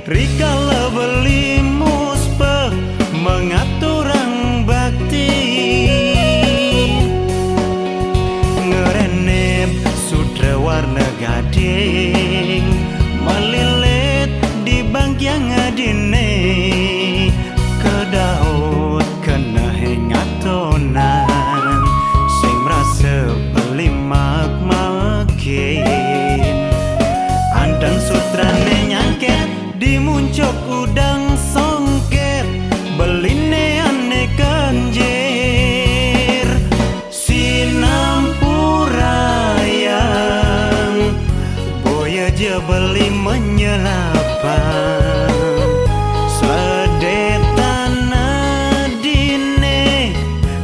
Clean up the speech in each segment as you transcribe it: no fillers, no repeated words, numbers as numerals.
Rikala beli muspe mengaturang bakti ngerenep sutra warna gading melilit di bangkyang adine kedaut kena hengatonan sing merasa belimak makin andang sutrane nyangket di muncok udang songket beline ane kanjir sinampurayang boya je beli menyelapan sedetan adine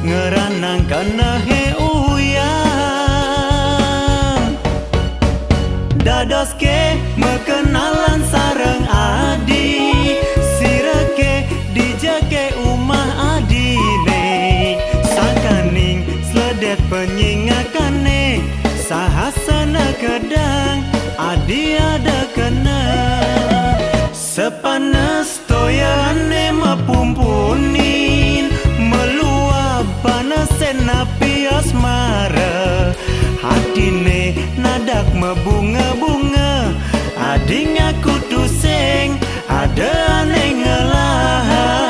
ngeranang kana he uyang dadoske mekenalan sareng adi sirake dijake umah adine sakaning sledet penyingakane sahasana kedang adi ada kena sepanas toyane mapumpunin meluap panasen api asmara hadine nadak mebunga-bunga adi ngaku tuseng ada aneh ngelahang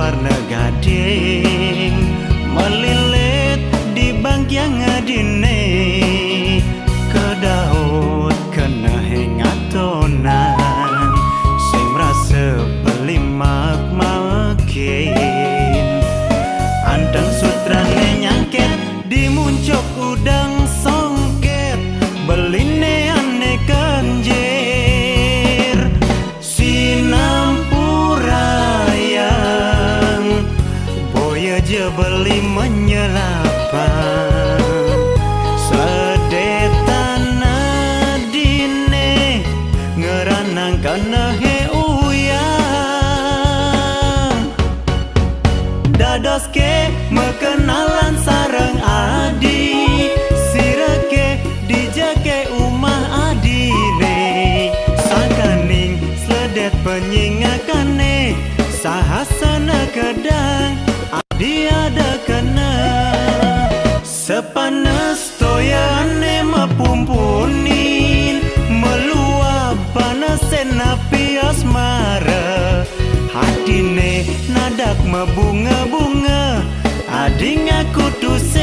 warna gading melilit di bangkyang adine kedaut kena hengatonan sing merasa belimak makin andang sutrane nyangket di muncok udang songket beline ane kanjir je beli menyelapan sedetan adine ngeranang kana he uyang dadoske mekenalan sareng adi sirake dijake umah adine sakaning sledet penyingakane sahasana kedang adi ada kena sepanas toyane mapumpunin meluap panasen api asmara hadine nadak mebunga-bunga adi ngaku tuseng